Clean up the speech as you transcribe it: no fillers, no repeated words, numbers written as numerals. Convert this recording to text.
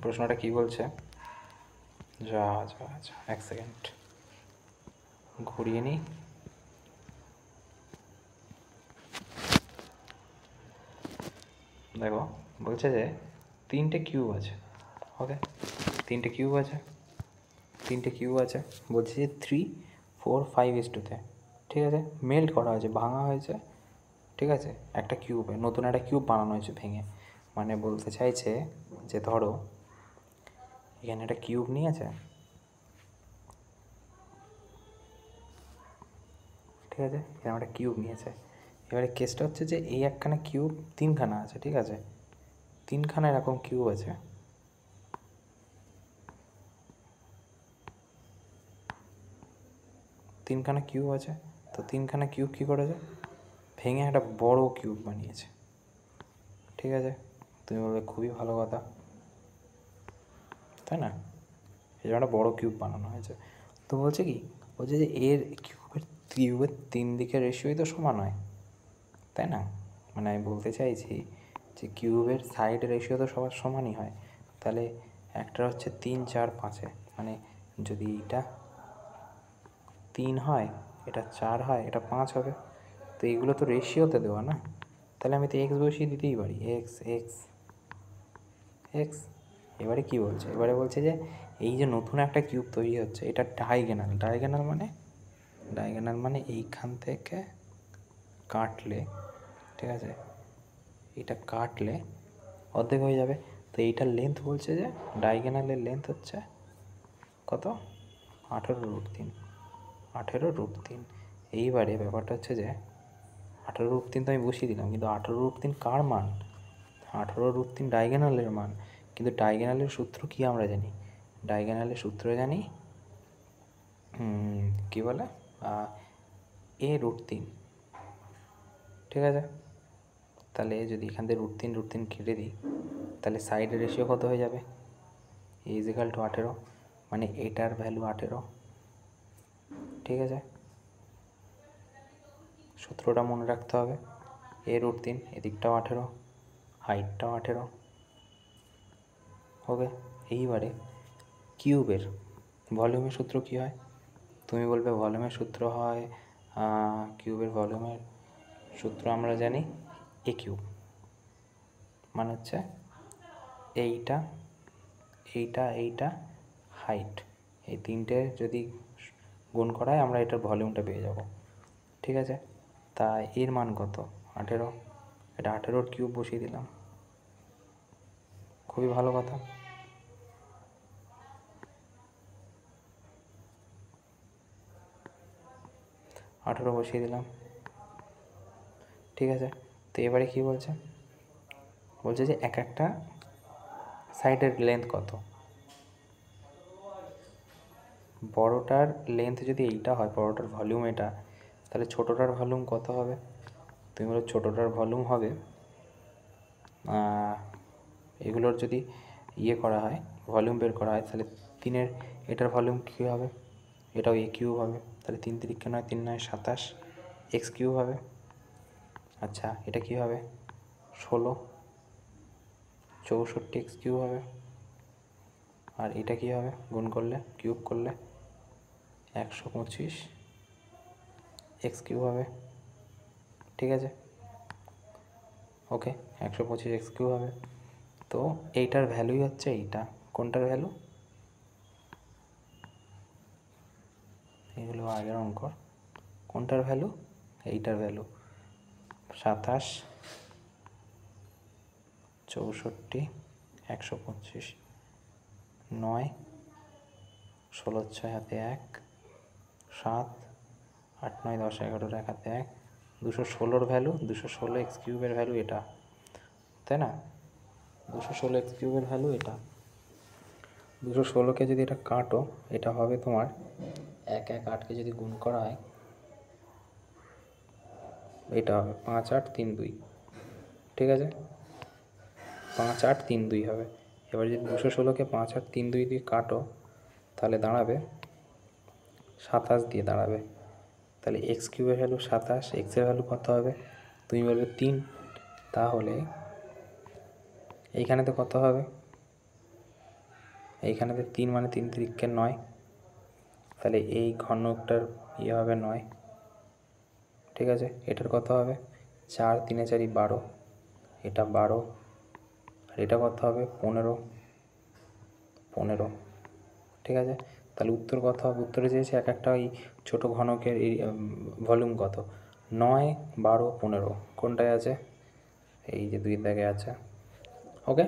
প্রশ্নটা কি বলছে, যা এক সেকেন্ড ঘুরিয়ে নিই। দেখো বলছে যে 3টে কিউব আছে। ওকে, 3টে কিউব আছে, বলছে যে 3, 4, 5:2 ঠিক আছে, মেল্ট করা হয়েছে, ভাঙা হয়েছে, ঠিক আছে, একটা কিউবে নতুন একটা কিউব বানানো হয়েছে ভেঙে। মানে বলতে চাইছে যে ধরো এখানে একটা কিউব নিয়েছে, ঠিক আছে, এখানে একটা কিউব নিয়েছে। এবারে কেসটা হচ্ছে যে এই একখানা কিউব 3খানা আছে, ঠিক আছে, 3খানা এরকম কিউব আছে। তিনখানা কিউব আছে, তো 3খানা কিউব কী করেছে, ভেঙে একটা বড় কিউব বানিয়েছে, ঠিক আছে। তুমি বলবে খুবই ভালো কথা, তাই না? এই জন্য একটা বড়ো কিউব বানানো হয়েছে। তো বলছে কি, বলছে যে এর কিউবের 3 দিকের রেশিওই তো সমান হয়, তাই না? মানে আমি বলতে চাইছি যে কিউবের সাইড রেশিও তো সবার সমানই হয়। তাহলে একটা হচ্ছে 3, 4, 5, মানে যদি এটা 3 হয়, এটা 4 হয়, এটা 5 হবে, তো এইগুলো তো রেশিওতে দেওয়া না। তাহলে আমি তো এক্স বসিয়ে দিতেই পারি, এক্স এক্স এক্স। এবারে কি বলছে, এবারে বলছে যে এই যে নতুন একটা কিউব তৈরি হচ্ছে, এটা ডায়াগোনাল মানে এইখান থেকে কাটলে, ঠিক আছে, এটা কাটলে অর্ধেক হয়ে যাবে। তো এইটার লেন্থ বলছে যে ডায়াগোনালের লেন্থ হচ্ছে কত, 18√3। 18√3। এইবারে ব্যাপারটা হচ্ছে যে 18√3 তো আমি বসিয়ে দিলাম, কিন্তু 18√3 কার মান? 18√3 ডায়াগোনালের মান। কিন্তু ডায়াগোনালের সূত্র কি আমরা জানি? ডায়াগোনালের সূত্র জানি কী বলে, a√3, ঠিক আছে। তাহলে যদি এখান থেকে √3 কেটে দিই, তাহলে সাইডের রেশিও কত হয়ে যাবে, a = 18, মানে এটার ভ্যালু 18, ঠিক আছে। সূত্রটা মনে রাখতে হবে, a√3, এদিকটাও 18, হাইটটাও 18। ওকে, এইবারে কিউবের ভলিউমের সূত্র কী হয়? তুমি বলবে ভলিউমের সূত্র হয়, কিউবের ভলিউমের সূত্র আমরা জানি এ কিউব, মানে হচ্ছে এইটা হাইট, এই 3টে যদি গুণ করা হয় আমরা এটার ভলিউমটা পেয়ে যাব, ঠিক আছে। তা এর মান কত, 18, এটা 18 কিউব বসিয়ে দিলাম, খুবই ভালো কথা। আঠেরো বসিয়ে দিলাম, ঠিক আছে। তো এবারে কী বলছে, বলছে যে এক একটা সাইডের লেন্থ কত। বড়টার লেন্থ যদি এইটা হয়, বড়টার ভলিউম এটা, তাহলে ছোটোটার ভলিউম কত হবে? তুমি বলো ছোটোটার ভলিউম হবে, এগুলোর যদি করা হয়, ভলিউম বের করা হয়, তাহলে 3-এর এটার ভলিউম কী হবে, এটাও a কিউব হবে। তাহলে 3 × 9, 3 × 9 = 27, x কিউব হবে। আচ্ছা, এটা কী হবে, 16, 64 x কিউব হবে। আর এটা কী হবে, গুণ করলে, কিউব করলে 125 x কিউব হবে, ঠিক আছে। ওকে, 125 x কিউব হবে। তো এইটার ভ্যালুই হচ্ছে এইটা, কোনটার ভ্যালু, এগুলো আগের অঙ্ক, কোনটার ভ্যালু, এইটার ভ্যালু 27, 64, 125, 9, 16, 6 হাতে 1, 7, 8, 9, 10, 11, 1 হাতে 1, 216 ভ্যালু, 216 x কিউবের ভ্যালু এটা, তাই না? 216 x কিউবের ভ্যালু এটা। 216কে যদি এটা কাটো, এটা হবে তোমার 1, 1, 8কে যদি গুণ করা হয়, এটা হবে 5, 8, 3, 2, ঠিক আছে, 5, 8, 3, 2 হবে। এবার যদি 216কে 5, 8, 3, 2 দিয়ে কাটো, তাহলে দাঁড়াবে 27 দিয়ে দাঁড়াবে। তাহলে এক্স কিউবের ভ্যালু 27, এক্সের ভ্যালু কত হবে, তুমি বলবে 3, তাহলে এইখানে তো কত হবে, এইখানেতে 3 মানে 3 3 9, তাহলে এই ঘনকটার ইয়ে হবে 9, ঠিক আছে। এটার কত হবে 4 3 4 12, এটা 12, আর এটা কত হবে 15, ঠিক আছে। তাহলে উত্তর কত হবে, উত্তরে চেয়েছে এক একটা ওই ছোটো ঘনকের এই ভলিউম কত, 9 12 15, কোনটায় আছে, এই যে 2 দাগে আছে। ওকে।